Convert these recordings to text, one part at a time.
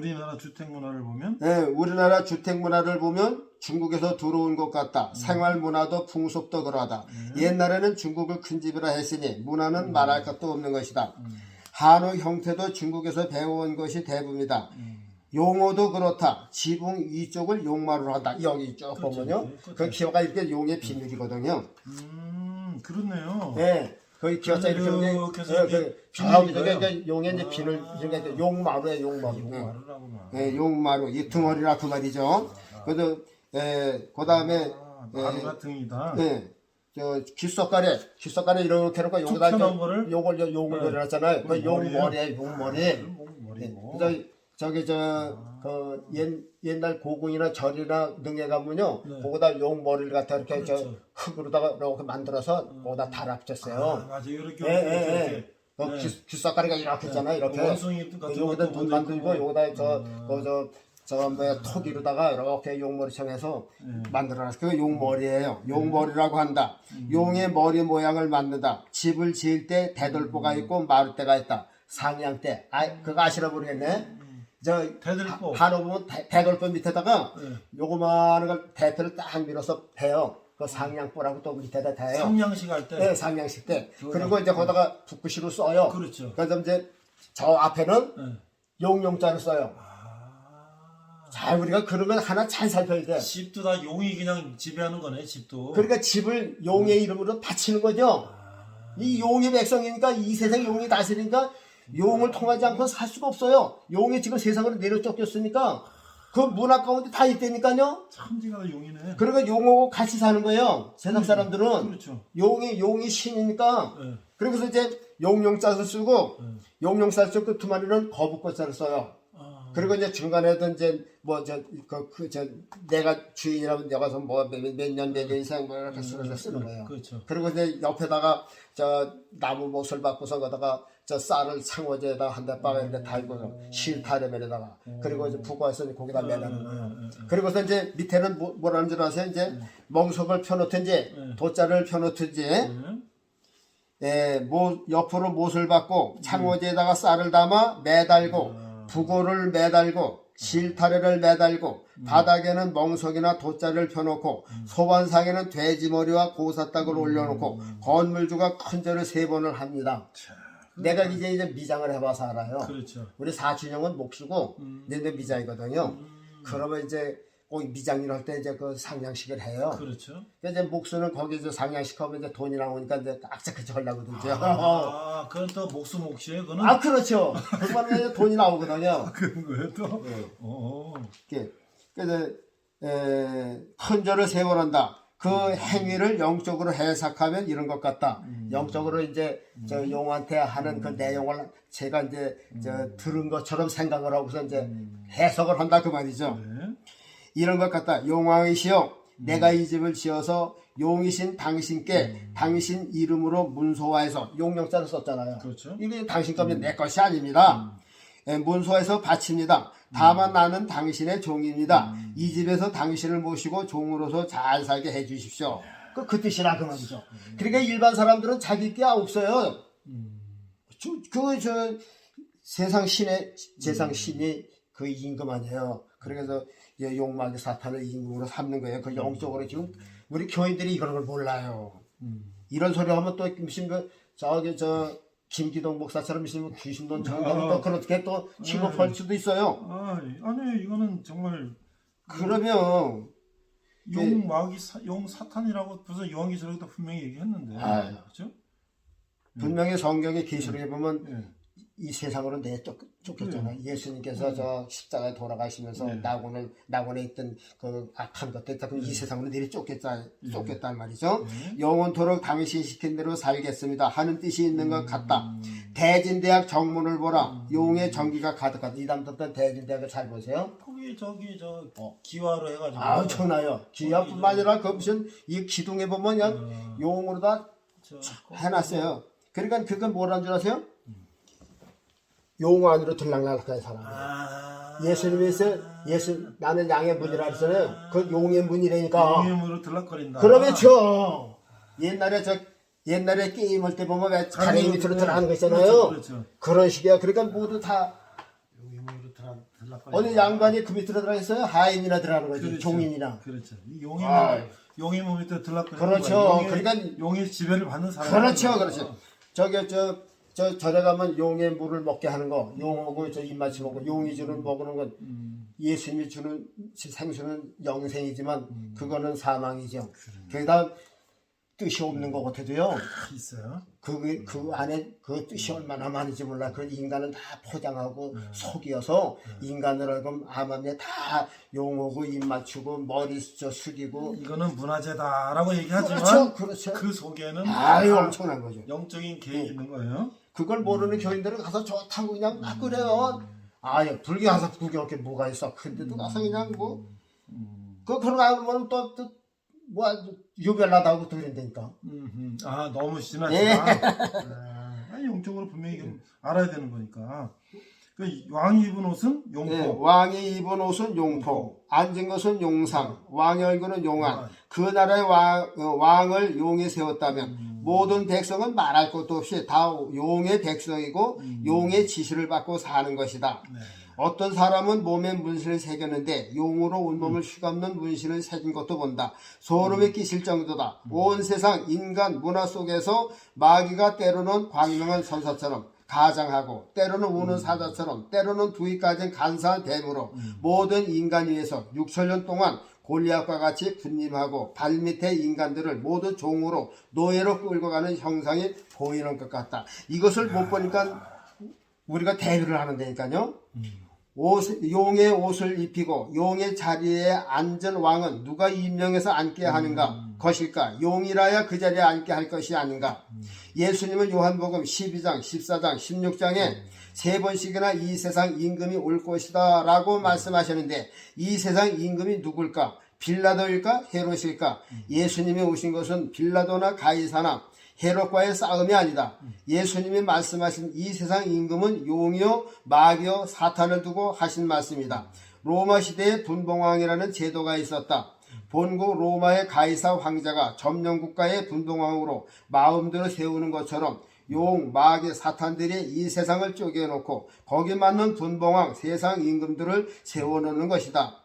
우리나라 주택 문화를 보면 예, 우리나라 주택 문화를 보면 중국에서 들어온 것 같다. 생활 문화도 풍습도 그러하다. 옛날에는 중국을 큰 집이라 했으니 문화는 말할 것도 없는 것이다. 한우 형태도 중국에서 배워온 것이 대부분이다. 용어도 그렇다. 지붕 위쪽을 용마루로 한다. 여기 쭉 보면요. 그 기어가 이렇게 용의 비밀이거든요. 그렇네요. 네. 거기 기어자 이렇게 저기 용의 이제 비늘 이렇게 용마루에 용마루. 용마루라구나. 네, 용마루 이 등어리라 그 말이죠. 그래도 그다음에 마루가 등이다. 네. 저 귓속가래 이렇게 해놓고 여기다 요걸 용을 그려놨잖아요. 그 용머리에 용머리. 네. 그래서 저기 그 옛날 고궁이나 절이나 능에 가면요, 거기다 용머리를 갖다 이렇게 저 흙으로다가 이렇게 만들어서 거기다 달아붙였어요. 맞아요. 이렇게. 귓속가래가 이렇게 있잖아요. 이렇게 여기다 눈 만들고 여기다 저 뭐야 토기로다가 이렇게 용머리청해서 만들어놨어요. 그게 용머리예요. 용머리라고 한다. 용의 머리 모양을 만든다. 집을 지을 때 대들보가 있고 마룻대가 있다. 상향대. 그거 아시나 모르겠네. 대들보. 한우 보면 대들보 밑에다가 요거만한 걸 대패를 딱 밀어서 패요. 그 상향보라고 또 밑에다 대요. 상냥식 할 때. 네, 상냥식 때. 그리고 이제 거기다가 붓글씨로 써요. 그렇죠. 그래서 이제 저 앞에는 용자를 써요. 자, 우리가 그런 건 하나 잘 살펴야 돼. 집도 다 용이 그냥 지배하는 거네, 집도. 그러니까 집을 용의 이름으로 바치는 거죠. 이 용의 백성이니까 이 세상 용이 다스리니까 용을 통하지 않고 살 수가 없어요. 용이 지금 세상으로 내려 쫓겼으니까 그 문화 가운데 다 있다니까요. 참지가 용이네. 그러니까 용하고 같이 사는 거예요. 세상 사람들은. 그렇죠. 용이 신이니까. 그래서 이제 용자를 쓰고 용용자를 쓰고 그 두 마리는 거북꽃자를 써요. 그리고 이제 중간에도 이제 내가 주인이라면 내가서 뭐 몇 년 이상 뭐 이렇게 쓰는 거예요. 그렇죠. 그리고 이제 옆에다가 저 나무 못을 받고서 거다가 저 쌀을 창호지에다 한 대 박아 이렇게 달고 실타래면에다가 그리고 이제 부과해서 거기다 매다는 거예요. 그리고서 이제 밑에는 뭐라는 줄 아세요? 이제 멍석을 펴놓든지 돗자를 펴놓든지 옆으로 못을 받고 창호지에다가 쌀을 담아 매달고 부고를 매달고 실타래를 매달고 바닥에는 멍석이나 돗자를 펴놓고 소반상에는 돼지머리와 고사닭을 올려놓고 건물주가 큰 절을 3번을 합니다. 내가 이제 미장을 해봐서 알아요. 그렇죠. 우리 사춘형은 목수고 내내 미장이거든요. 그러면 이제 꼭 미장일 할 때 이제 그 상냥식을 해요. 그렇죠. 이제 목수는 거기서 상냥식 하면 이제 돈이 나오니까 이제 악착같이 하려고 그러죠. 그건 또 목수목시에요, 그거는? 그렇죠. 그거는 이제 돈이 나오거든요. 그런 거예요, 또? 그래서, 큰 절을 세워놓는다. 그 행위를 영적으로 해석하면 이런 것 같다. 영적으로 이제 저 용한테 하는 그 내용을 제가 이제 들은 것처럼 생각을 하고서 이제 해석을 한다 그 말이죠. 이런 것 같다. 용왕이시여, 내가 이 집을 지어서 용이신 당신께 당신 이름으로 문소화해서 용령자를 썼잖아요. 그렇죠. 이게 당신 거면 내 것이 아닙니다. 문소화해서 바칩니다. 다만 나는 당신의 종입니다. 이 집에서 당신을 모시고 종으로서 잘 살게 해주십시오. 그 뜻이라 그 말이죠. 그러니까 일반 사람들은 자기 게 없어요. 세상 신이 그 임금 아니에요. 그래서 용마귀 사탄을 임금으로 삼는 거예요. 그 영적으로 지금 우리 교인들이 이런 걸 몰라요. 이런 소리 하면 또 무슨 김기동 목사처럼 무슨 귀신돈 정당도 그렇게 또 취급할 수도 있어요. 아니 이거는 정말 그러면 용 사탄이라고 무슨 요한계시록에도 분명히 얘기했는데, 그렇죠? 분명히 성경의 계시록에 보면 이 세상으로 쫓겼잖아요. 예수님께서 저 십자가에 돌아가시면서 낙원에 있던 그 악한 것들 이 세상으로 내리 쫓겼단 말이죠. 영원토록 당신 시킨 대로 살겠습니다 하는 뜻이 있는 것 같다. 대진대학 정문을 보라. 용의 정기가 가득하다. 이 담당 대진대학을 잘 보세요. 거기 기와로 해가지고 엄청나요. 기와뿐만 아니라 그 무슨 이 기둥에 보면 그냥 용으로 다 해놨어요. 그러니까 그건 뭐라는 줄 아세요? 용 안으로 들락날락한 사람. 예수님께서 나는 양의 문이라 했잖아요. 그 용의 문이라니까. 용의 문으로 들락거린다. 그렇죠. 옛날에 게임할 때 보면 왜 가랭이 밑으로 들어가는 거 있잖아요. 그렇죠. 그런 식이야. 그러니까 모두 다 용의 문으로 들락거린다. 어느 양반이 그 밑으로 들어가 있어요? 하인이나 들어가는 거지. 그렇죠. 종인이나. 그렇죠. 이 용이 아. 용의 몸 밑에 들락거리는 그렇죠. 거야. 그러니까 용의 지배를 받는 사람. 그렇죠, 그렇죠. 저기 절에 가면 용의 물을 먹게 하는 거, 용하고 저 입맞춤 먹고 용이 주는 먹는 건 예수님이 주는 생수는 영생이지만 그거는 사망이죠. 거기다 뜻이 없는 것 같아도요. 있어요. 그 안에 그 뜻이 얼마나 많은지 몰라. 그 인간은 다 포장하고 속이어서 인간을 알고 암암에 다 용하고 입 맞추고 머리 숙이고. 이거는 문화재다라고 얘기하지만 그렇죠, 그렇죠. 그 속에는 아유 엄청난 거죠. 영적인 계획이 있는 거예요. 그걸 모르는 교인들은 가서 좋다고 그냥 막 그래요. 아예 불교 가서 구경할 게 뭐가 있어. 근데도 가서 그냥 뭐 그런 거 하면 또 뭐 유별나다고 또 그런다니까. 아 너무 예. 지나치다. 영적으로 분명히 이건 알아야 되는 거니까. 그 왕이 입은 옷은 용포. 예, 왕이 입은 옷은 용포, 앉은 것은 용상, 왕의 얼굴은 용안. 그 나라의 왕을 용이 세웠다면 모든 백성은 말할 것도 없이 다 용의 백성이고 용의 지시를 받고 사는 것이다. 네. 어떤 사람은 몸에 문신을 새겼는데 용으로 온몸을 휘감는 문신을 새긴 것도 본다. 소름이 끼칠 정도다. 온 세상 인간 문화 속에서 마귀가 때로는 광명한 선사처럼 가장하고 때로는 우는 사자처럼 때로는 두이 까진 간사한 뱀으로 모든 인간 위에서 6천년 동안 골리앗과 같이 군림하고 발밑에 인간들을 모두 종으로 노예로 끌고 가는 형상이 보이는 것 같다. 이것을 못 보니까 우리가 대비를 하는 데니까요. 용의 옷을 입히고 용의 자리에 앉은 왕은 누가 임명해서 앉게 하는가 것일까? 용이라야 그 자리에 앉게 할 것이 아닌가? 예수님은 요한복음 12장, 14장, 16장에 세 번씩이나 이 세상 임금이 올 것이다 라고 말씀하셨는데 이 세상 임금이 누굴까? 빌라도일까? 헤롯일까? 예수님이 오신 것은 빌라도나 가이사나 헤롯과의 싸움이 아니다. 예수님이 말씀하신 이 세상 임금은 용이요 마귀요 사탄을 두고 하신 말씀이다. 로마 시대에 분봉왕이라는 제도가 있었다. 본국 로마의 가이사 황제가 점령국가의 분봉왕으로 마음대로 세우는 것처럼 용, 마귀, 사탄들이 이 세상을 쪼개놓고 거기 맞는 분봉왕 세상 임금들을 세워놓는 것이다.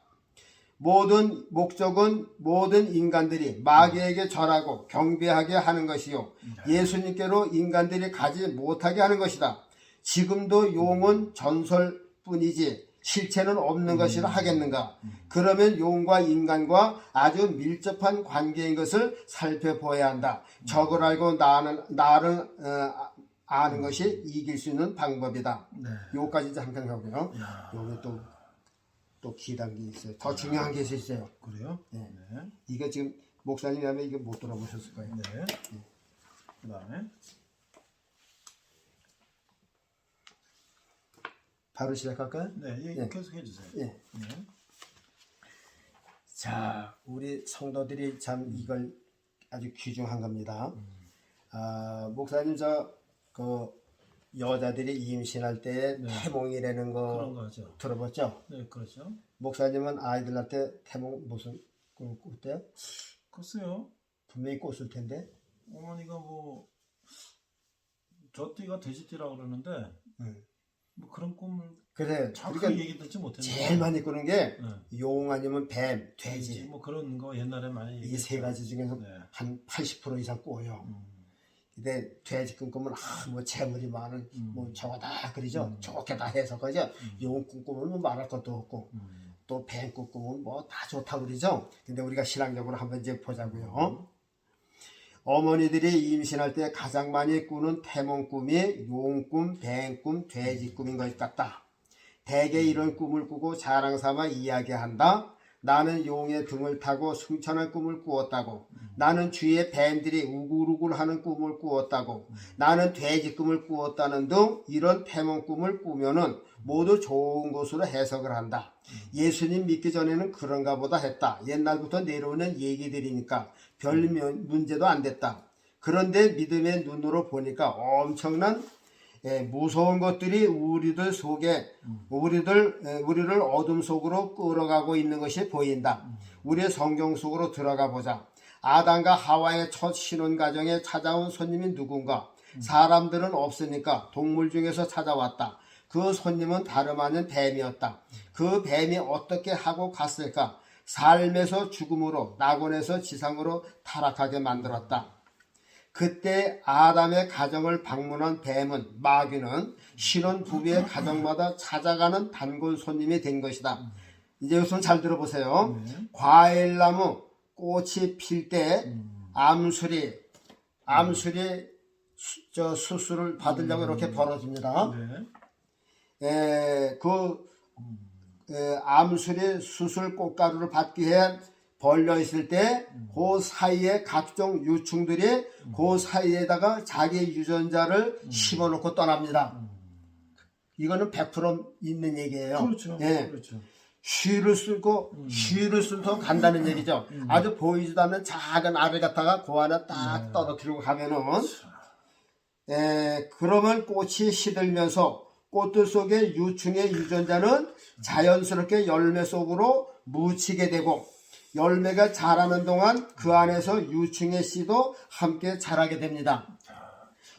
모든 목적은 모든 인간들이 마귀에게 절하고 경배하게 하는 것이요 예수님께로 인간들이 가지 못하게 하는 것이다. 지금도 용은 전설뿐이지 실체는 없는 것이라 하겠는가? 그러면 용과 인간과 아주 밀접한 관계인 것을 살펴보아야 한다. 적을 알고 나를 아는 것이 이길 수 있는 방법이다. 네. 요까지 잠깐 하고요. 여기 또 기단 게 있어요. 더 중요한 게 있어요. 그래요? 네. 네. 이거 지금 목사님이 하면 이거 못 들어보셨을 거예요. 네. 그다음에 바로 시작할까요? 네, 예. 계속 해주세요. 예. 네. 자, 우리 성도들이 참 이걸 아주 귀중한 겁니다. 목사님 그 여자들이 임신할 때 태몽이라는 거 그런 거죠. 들어봤죠? 네, 그렇죠. 목사님은 아이들한테 태몽 무슨 꿈을 꿨대요? 글쎄요. 분명히 꿨을 텐데. 어머니가 뭐 저 띠가 돼지띠라고 그러는데 뭐 그런 꿈을 그래. 정확하게 얘기 듣지 못했는데 제일 많이 꾸는 게 용 아니면 뱀, 돼지. 뭐 그런 거 옛날에 많이 이 세 가지 중에서 네. 한 80% 이상 꿔요. 근데 돼지 꿈꾸면 뭐 재물이 많은 뭐 저거다 그러죠. 좋게 다 해석하죠. 용 꿈꾸면 뭐 말할 것도 없고 또 뱀 꿈꾸면 뭐 다 좋다 그러죠. 근데 우리가 신앙적으로 한번 이제 보자고요. 어머니들이 임신할 때 가장 많이 꾸는 태몽 꿈이 용꿈, 뱀꿈, 돼지꿈인 것 같다. 대개 이런 꿈을 꾸고 자랑삼아 이야기한다. 나는 용의 등을 타고 승천한 꿈을 꾸었다고. 나는 주위에 뱀들이 우글우글하는 꿈을 꾸었다고. 나는 돼지 꿈을 꾸었다는 등 이런 태몽 꿈을 꾸면은 모두 좋은 것으로 해석을 한다. 예수님 믿기 전에는 그런가 보다 했다. 옛날부터 내려오는 얘기들이니까 별 문제도 안 됐다. 그런데 믿음의 눈으로 보니까 엄청난 무서운 것들이 우리들 속에 우리를 어둠 속으로 끌어가고 있는 것이 보인다. 우리의 성경 속으로 들어가 보자. 아담과 하와의 첫 신혼 가정에 찾아온 손님이 누군가? 사람들은 없으니까 동물 중에서 찾아왔다. 그 손님은 다름 아닌 뱀이었다. 그 뱀이 어떻게 하고 갔을까? 삶에서 죽음으로, 낙원에서 지상으로 타락하게 만들었다. 그때 아담의 가정을 방문한 뱀은, 마귀는 신혼 부부의 가정마다 찾아가는 단골 손님이 된 것이다. 이제 우선 잘 들어보세요. 과일나무 꽃이 필 때 암술이 수술을 받으려고 이렇게 벌어집니다. 암술이 수술 꽃가루를 받기 위해 벌려 있을 때 그 사이에 각종 유충들이 그 사이에다가 자기 유전자를 심어놓고 떠납니다. 이거는 100% 있는 얘기예요. 그렇죠. 예. 그렇죠. 쉬를 쓸고 간다는 얘기죠. 아주 보이지도 않는 작은 알을 갖다가 그 안에 딱 떨어뜨리고 가면은, 그러면 꽃이 시들면서 꽃들 속의 유충의 유전자는 자연스럽게 열매 속으로 묻히게 되고, 열매가 자라는 동안 그 안에서 유충의 씨도 함께 자라게 됩니다.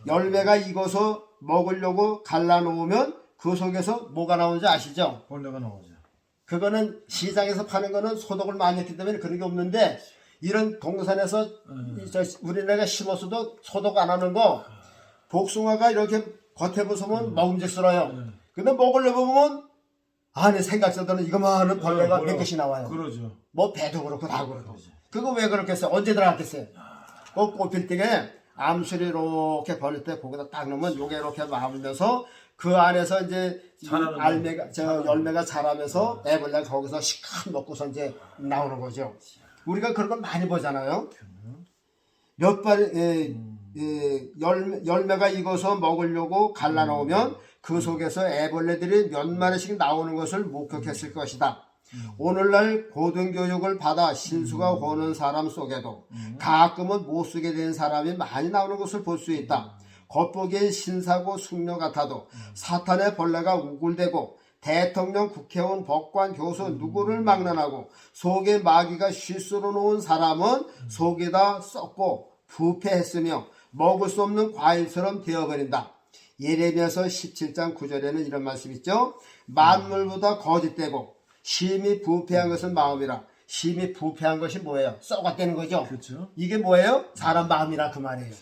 열매가 익어서 먹으려고 갈라놓으면 그 속에서 뭐가 나오는지 아시죠? 벌레가 나오죠. 그거는 시장에서 파는 거는 소독을 많이 했기 때문에 그런 게 없는데, 이런 동산에서 우리나라가 심었어도 소독 안 하는 거, 복숭아가 이렇게 겉에 벗으면 먹음직스러워요. 근데 먹으려고 보면 안에 생각보다는 이거만한 벌레가 몇 개씩 나와요. 그러죠. 뭐 배도 그렇고 다 그렇고. 그거 왜 그렇겠어요? 언제 들어갔겠어요? 그 꽃필 때에 암술이 이렇게 벌릴 때 거기다 딱 넣으면 요게 이렇게 마물면서 그 안에서 이제 열매가 자라면서 애벌레가 거기서 시컷 먹고서 이제 나오는 거죠. 우리가 그런 걸 많이 보잖아요. 열매가 익어서 먹으려고 갈라놓으면 그 속에서 애벌레들이 몇 마리씩 나오는 것을 목격했을 것이다. 오늘날 고등교육을 받아 신수가 오는 사람 속에도 가끔은 못쓰게 된 사람이 많이 나오는 것을 볼 수 있다. 겉보기엔 신사고 숙녀 같아도 사탄의 벌레가 우글대고 대통령, 국회의원, 법관, 교수 누구를 막론하고 속에 마귀가 실수로 놓은 사람은 속에다 썩고 부패했으며 먹을 수 없는 과일처럼 되어버린다. 예레미야서 17장 9절에는 이런 말씀 있죠. 만물보다 거짓되고 심히 부패한 것은 마음이라. 심히 부패한 것이 뭐예요? 썩었다는 거죠. 그렇죠. 이게 뭐예요? 사람 마음이라 그 말이에요.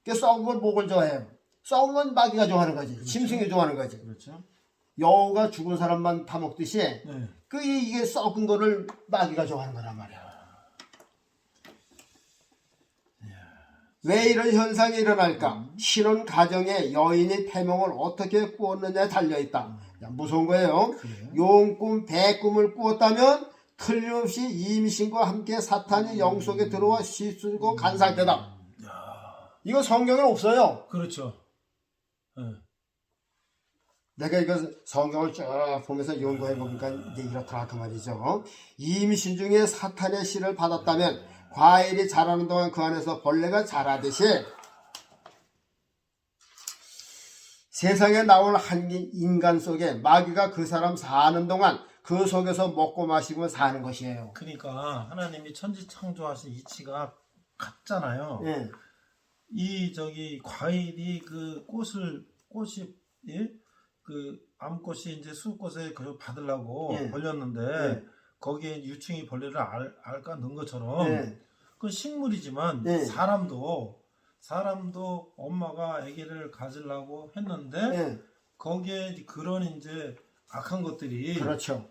썩은 건 목을 좋아해요. 썩은 건 마귀가 좋아하는 거지. 그렇죠. 짐승이 좋아하는 거지. 그렇죠. 여우가 죽은 사람만 파먹듯이 이게 썩은 거를 마귀가 좋아하는 거란 말이야. 왜 이런 현상이 일어날까? 신혼 가정에 여인이 태몽을 어떻게 꾸었느냐에 달려있다. 무서운 거예요. 용꿈, 배꿈을 꾸었다면 틀림없이 임신과 함께 사탄이 영 속에 들어와 씻고 간 상태다. 이거 성경에 없어요. 그렇죠. 내가 이거 성경을 쭉 보면서 연구해 보니까 이제 이렇더라 그 말이죠. 임신 중에 사탄의 씨를 받았다면 과일이 자라는 동안 그 안에서 벌레가 자라듯이 세상에 나올 한 인간 속에 마귀가 그 사람 사는 동안 그 속에서 먹고 마시고 사는 것이에요. 그러니까 하나님이 천지 창조하신 이치가 같잖아요. 예. 과일이 꽃이 그 암꽃이 이제 수꽃에 그걸 받으려고 벌렸는데 거기에 유충이 벌레를 알까 넣은 것처럼 그 식물이지만 사람도 엄마가 아기를 가지려고 했는데 거기에 그런 이제 악한 것들이 그렇죠.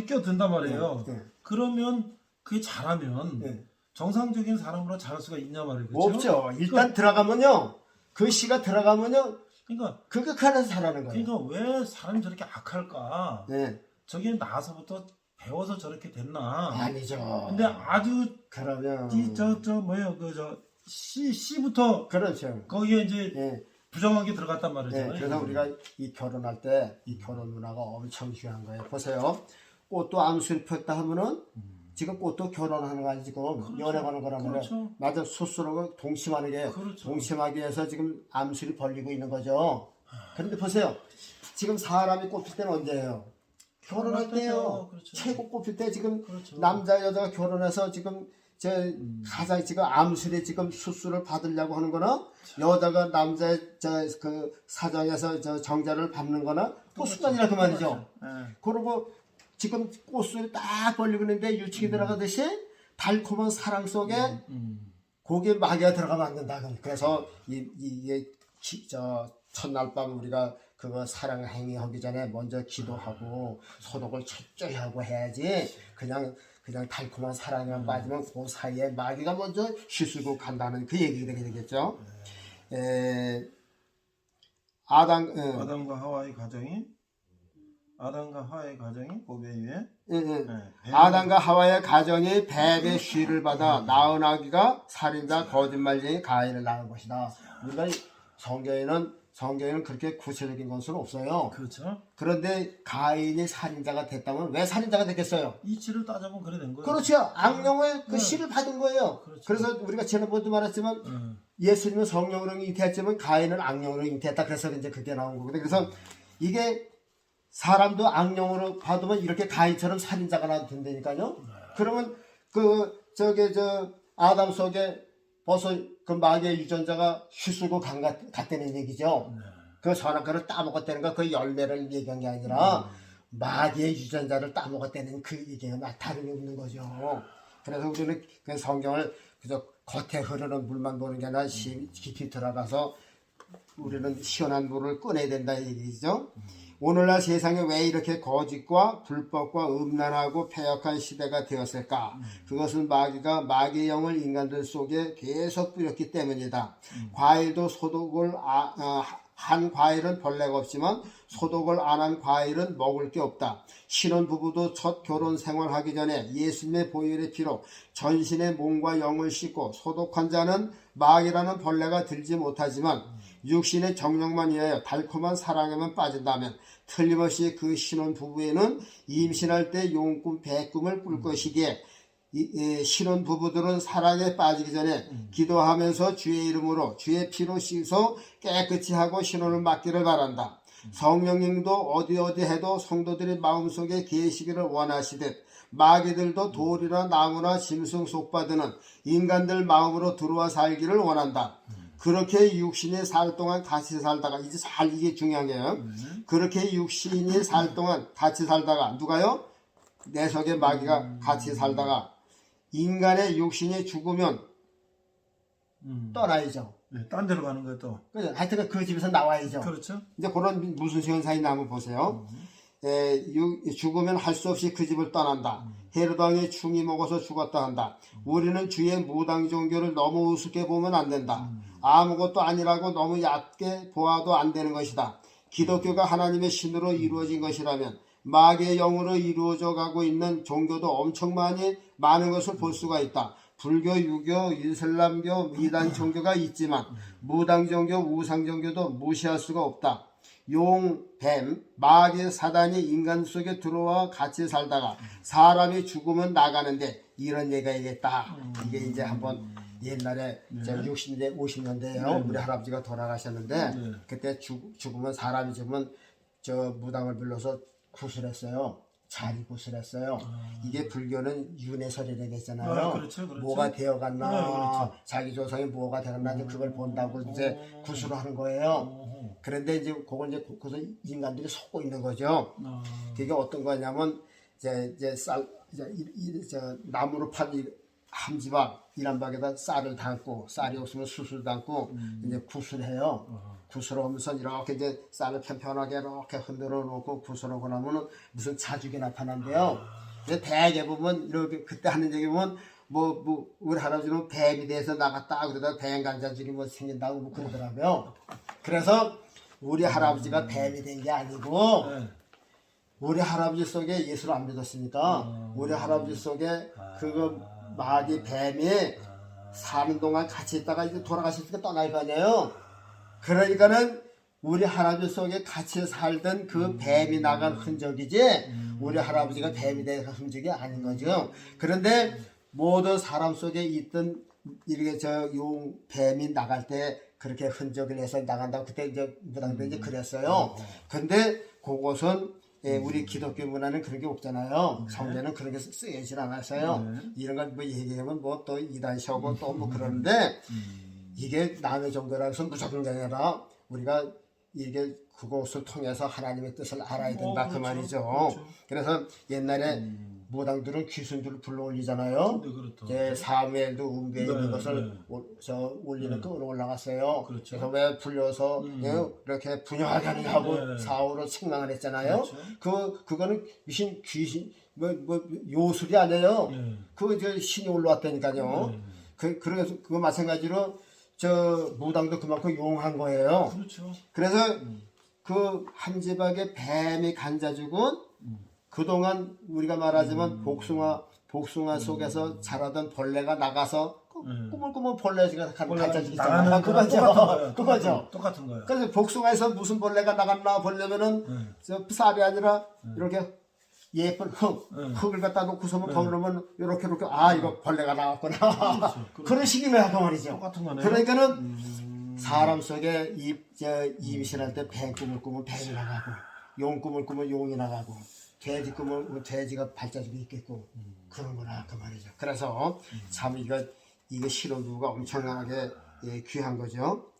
끼어든단 말이에요. 그러면 그게 자라면 정상적인 사람으로 자랄 수가 있냐 말이에요. 그렇죠? 없죠. 일단 들어가면요. 그 씨가 들어가면요. 그러니까 극악하는 사람인 거예요. 그러니까 왜 사람이 저렇게 악할까? 저게 나서부터 배워서 저렇게 됐나? 아니죠. 근데 아주 그러면 씨부터 그렇죠. 거기에 이제 부정하게 들어갔단 말이죠. 그래서 우리가 이 결혼할 때 이 결혼 문화가 엄청 중요한 거예요. 보세요. 꽃도 암술 폈다 하면은 지금 꽃도 결혼하는 거 아니 지금 연애 가는 거란 말이에요. 그렇죠. 맞아. 스스로가 동심하는 게 동심하기 위해서 지금 암술이 벌리고 있는 거죠. 그런데 보세요. 지금 사람이 꽃필 때는 결혼할 때요. 그렇죠. 최고 꽃필 때 지금 그렇죠. 남자 여자가 결혼해서 지금 가장 지금 암술에 지금 수술을 받으려고 하는 거나 여자가 남자의 그 사정에서 정자를 밟는 거나 꽃순간이라 그 말이죠. 그리고 지금 꽃술이 딱 걸리고 있는데 유치기 들어가듯이 달콤한 사랑 속에 거기에 마귀가 들어가면 안 된다. 그래서 이게 첫날 밤 우리가 그거 사랑 행위 하기 전에 먼저 기도하고 소독을 철저히 하고 해야지 그냥 달콤한 사랑에만 빠지면 그 사이에 마귀가 먼저 휘슬고 간다는 그 얘기가 되겠죠. 아담과 하와의 가정이 고배 위에 아담과 하와의 가정이 뱀의 쉬를 받아 낳은 아기가 살인자 거짓말쟁이 가인을 낳은 것이다. 우리가 성경에는 그렇게 구체적인 것은 없어요. 그렇죠. 그런데 가인이 살인자가 됐다면 왜 살인자가 됐겠어요? 이치를 따져보면 그래 된 거예요. 그렇죠. 악령의 그 씨를 받은 거예요. 그렇죠. 그래서 우리가 지난번에도 말했지만 예수님은 성령으로 잉태했지만 가인은 악령으로 잉태했다. 그래서 이제 그게 나온 거거든요. 그래서 이게 사람도 악령으로 받으면 이렇게 가인처럼 살인자가 나도 된다니까요. 그러면 아담 속에 벌써 그 마귀의 유전자가 휘슬고 갔다는 얘기죠. 그 선악과를 따먹었다는 거 그 열매를 얘기한 게 아니라 마귀의 유전자를 따먹었다는 그 얘기가 다름이 없는 거죠. 그래서 우리는 그 성경을 그저 겉에 흐르는 물만 보는 게 아니라 깊이 들어가서 우리는 시원한 물을 꺼내야 된다 얘기죠. 오늘날 세상에 왜 이렇게 거짓과 불법과 음란하고 패역한 시대가 되었을까? 그것은 마귀의 영을 인간들 속에 계속 뿌렸기 때문이다. 과일도 소독을 한 과일은 벌레가 없지만 소독을 안 한 과일은 먹을 게 없다. 신혼부부도 첫 결혼 생활하기 전에 예수님의 보혈의 피로 전신의 몸과 영을 씻고 소독한 자는 마귀라는 벌레가 들지 못하지만 육신의 정력만 위하여 달콤한 사랑에만 빠진다면 틀림없이 그 신혼부부에는 임신할 때 용꿈 배꿈을 꿀 것이기에 신혼부부들은 사랑에 빠지기 전에 기도하면서 주의 이름으로 주의 피로 씻어 깨끗이 하고 신혼을 맡기를 바란다. 성령님도 어디 해도 성도들의 마음속에 계시기를 원하시듯 마귀들도 돌이나 나무나 짐승 속받드는 인간들 마음으로 들어와 살기를 원한다. 그렇게 육신이 살 동안 같이 살다가 이게 중요한 게요. 그렇게 육신이 살 동안 같이 살다가 누가요? 내 속에 마귀가 같이 살다가 인간의 육신이 죽으면 떠나야죠. 네, 딴 데로 가는 것도. 그죠? 하여튼 그 집에서 나와야죠. 그렇죠. 이제 그런 무슨 현상이 나면 보세요. 죽으면 할 수 없이 그 집을 떠난다. 헤로당이 충이 먹어서 죽었다 한다. 우리는 주의 무당 종교를 너무 우습게 보면 안 된다. 아무것도 아니라고 너무 얕게 보아도 안 되는 것이다. 기독교가 하나님의 신으로 이루어진 것이라면 마귀의 영으로 이루어져 가고 있는 종교도 엄청 많은 것을 볼 수가 있다. 불교, 유교, 이슬람교, 이단 종교가 있지만 무당 종교, 우상 종교도 무시할 수가 없다. 용, 뱀, 마귀, 사단이 인간 속에 들어와 같이 살다가 사람이 죽으면 나가는데 이런 얘기가 있겠다. 이게 이제 한번 옛날에 60년대, 50년대에요. 우리 할아버지가 돌아가셨는데 그때 죽으면 사람이 죽으면 무당을 불러서 구슬했어요. 잘 구슬했어요. 이게 불교는 윤회설이라고 했잖아요. 그렇죠. 뭐가 되어갔나, 그렇죠. 자기 조상이 뭐가 되어갔나 그걸 본다고 이제 구슬을 하는 거예요. 그런데 이제 그걸 이제 거기서 인간들이 속고 있는 거죠. 그게 어떤 거냐면 나무로 판 함지박 이란박에다 쌀을 담고 쌀이 없으면 수술 담고 이제 구슬해요. 구슬하면서 이렇게 이제 쌀을 편편하게 이렇게 흔들어 놓고 구슬하고 나면은 무슨 자죽이 나타난대요. 근데 대개 보면 이렇게 그때 하는 얘기 보면 뭐 우리 할아버지는 뱀이 돼서 나갔다 그러다가 뱀간자죽이 뭐 생긴다고 뭐 그러더라고요. 그래서 우리 할아버지가 뱀이 된 게 아니고 우리 할아버지 속에 예수를 안 믿었으니까 우리 할아버지 속에 그거 마귀 뱀이 사는 동안 같이 있다가 이제 돌아가셨으니까 떠날 거 아니에요. 그러니까는 우리 할아버지 속에 같이 살던 그 뱀이 나간 흔적이지 우리 할아버지가 뱀이 된 흔적이 아닌 거죠. 그런데 모든 사람 속에 있던 이렇게 용 뱀이 나갈 때 그렇게 흔적을 내서 나간다고 그때 이제 무당들이 이제 그랬어요. 근데 그것은 우리 기독교 문화는 그런 게 없잖아요. 성경에는 그런 게 쓰여진 않았어요. 이런 걸 뭐 얘기하면 뭐 또 이단시하고 또 뭐 그러는데 이게 남의 종교라고 해서 무조건 게 아니라 우리가 이게 그것을 통해서 하나님의 뜻을 알아야 된다 그 그렇죠. 말이죠. 그렇죠. 그래서 옛날에 무당들은 귀신들을 불러 올리잖아요. 네, 그렇죠. 이제 사무엘도 음배에 있는 네, 것을 네. 올리는 거 올라갔어요. 그렇죠. 그래서 왜 불려서 이렇게 분양하게 하느냐고 네. 사후로 책망을 했잖아요. 그렇죠. 그거는 귀신 뭐 요술이 아니에요. 네. 그 신이 올라왔다니까요. 네. 그래서 그거 마찬가지로 저 무당도 그만큼 용한 거예요. 그렇죠. 그래서 그 한 집안에 뱀이 간자 죽은 그동안 우리가 말하자면 복숭아 속에서 자라던 벌레가 나가서 꾸물꾸물 벌레가 간자 죽잖아요. 나가는 그거죠. 그거죠. 똑같은 거예요. 그래서 복숭아에서 무슨 벌레가 나갔나 보려면은 저 쌀이 아니라 이렇게 예쁜 흙을 갖다 놓고서 더 넣으면 이렇게 이거 벌레가 나왔구나. 그렇죠. 그런 식이네요, 그 말이죠. 똑같은 거네요. 그러니까는 사람 속에 임신할 때 뱀 꿈을 꾸면 뱀이 나가고 용 꿈을 꾸면 용이 나가고 돼지 꿈을 돼지가 발자국이 있겠고 그런 거라 그 말이죠. 그래서 참 이게 실험도가 엄청나게 귀한 거죠.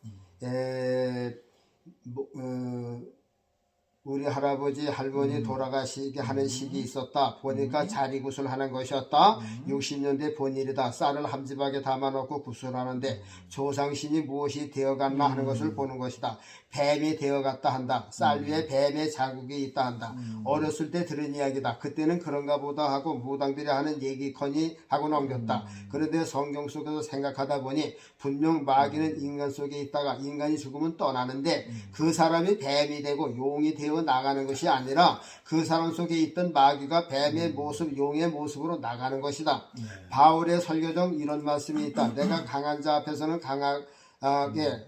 우리 할아버지 할머니 돌아가시게 하는 시기 있었다. 보니까 자리 구슬하는 것이었다. 60년대 본 일이다. 쌀을 한 집안에 담아놓고 구슬하는데 조상신이 무엇이 되어갔나 하는 것을 보는 것이다. 뱀이 되어갔다 한다. 쌀 위에 뱀의 자국이 있다 한다. 어렸을 때 들은 이야기다. 그때는 그런가 보다 하고 무당들이 하는 얘기커니 하고 넘겼다. 그런데 성경 속에서 생각하다 보니 분명 마귀는 인간 속에 있다가 인간이 죽으면 떠나는데 그 사람이 뱀이 되고 용이 되어 나가는 것이 아니라 그 사람 속에 있던 마귀가 뱀의 모습, 용의 모습으로 나가는 것이다. 바울의 설교 중 이런 말씀이 있다. 내가 강한 자 앞에서는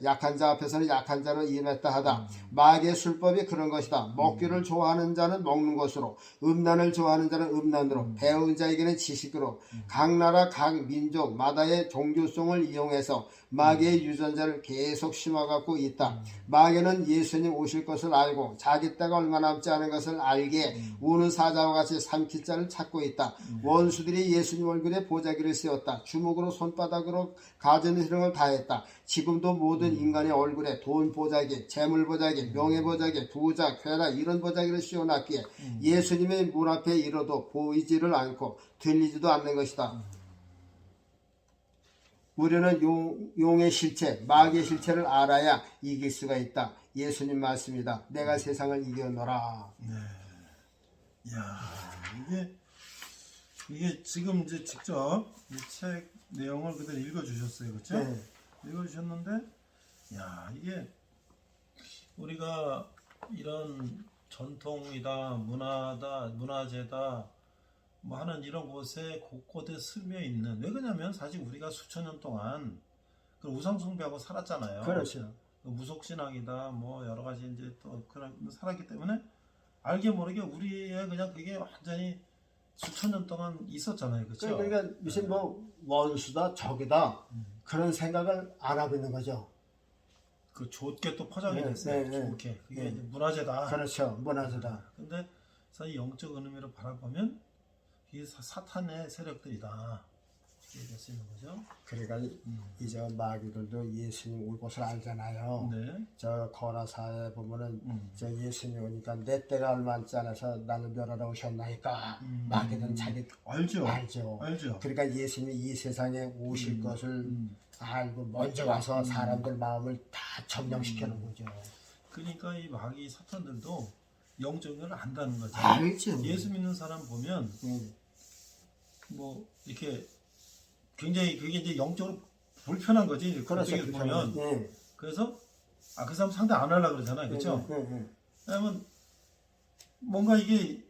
약한 자 앞에서는 약한 자로 임했다 하다. 마귀의 술법이 그런 것이다. 먹기를 좋아하는 자는 먹는 것으로, 음란을 좋아하는 자는 음란으로, 배운 자에게는 지식으로, 각 나라 각 민족마다의 종교성을 이용해서 마귀의 유전자를 계속 심어갖고 있다. 마귀는 예수님 오실 것을 알고 자기 때가 얼마 남지 않은 것을 알기에 우는 사자와 같이 삼킬 자를 찾고 있다. 원수들이 예수님 얼굴에 보자기를 세웠다. 주먹으로 손바닥으로 가진 희롱을 다했다. 지금도 모든 인간의 얼굴에 돈 보자기, 재물 보자기, 명예 보자기, 부자, 쾌락 이런 보자기를 씌워놨기에 예수님의 문 앞에 이뤄도 보이지를 않고 들리지도 않는 것이다. 우리는 용의 실체, 마귀의 실체를 알아야 이길 수가 있다. 예수님 말씀이다. 내가 세상을 이겨노라. 네. 야, 이게 지금 이제 직접 이 책 내용을 그대로 읽어주셨어요, 그렇죠? 네. 읽어주셨는데, 야, 이게 우리가 이런 전통이다, 문화다, 문화재다, 뭐 하는 이런 곳에 곳곳에 스며 있는, 왜 그러냐면 사실 우리가 수천 년 동안 그 우상숭배하고 살았잖아요. 그렇죠. 무속신앙이다, 뭐 여러 가지 이제 또 그런 살았기 때문에 알게 모르게 우리의 그냥 그게 완전히 수천 년 동안 있었잖아요, 그렇죠? 그러니까 무슨 뭐 원수다, 적이다 그런 생각을 안 하고 있는 거죠. 그 좋게 또 포장이 됐어요. 좋게 그게 이제 문화재다. 그렇죠, 문화재다. 근데 사실 영적 의미로 바라보면 이게 사탄의 세력들이다. 이렇게 될 수 있는 거죠. 그러니까 이제 마귀들도 예수님 올 것을 알잖아요. 네. 저 거라사에 보면은 저 예수님 오니까 내 때가 얼마 남지 않아서 나를 멸하러 오셨나이까. 마귀들은 자기 알죠. 알죠. 그러니까 예수님이 이 세상에 오실 것을 알고 먼저 와서 사람들 마음을 다 점령시켜 놓은 거죠. 그러니까 이 마귀 사탄들도 영적을 안다는 거죠. 알죠. 예수 믿는 사람 보면 뭐 이렇게 굉장히 그게 이제 영적으로 불편한 거지. 그렇죠. 보면 그래서 그 사람 상대 안 하려고 그러잖아요, 그렇죠? 왜냐면 뭔가 이게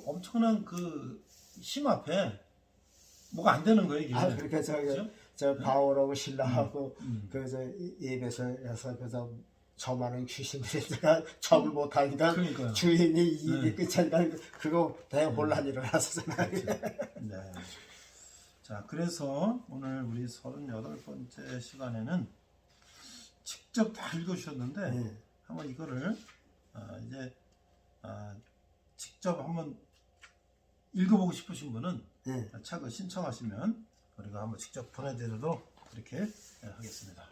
엄청난 그 힘 앞에 뭐가 안 되는 거예요, 이게. 그렇게 저 바울하고 신라하고 그저 예배소에서 그저 저 많은 귀신들이 제가 접을 못하니까 그러니까요. 주인이 일이 끝이니까 그거 대혼란이 일어났었잖아요. 네. 자, 그래서 오늘 우리 38번째 시간에는 직접 다 읽어주셨는데 한번 이거를 이제 직접 한번 읽어보고 싶으신 분은 네. 책을 신청하시면 우리가 한번 직접 보내드리도록 그렇게 하겠습니다.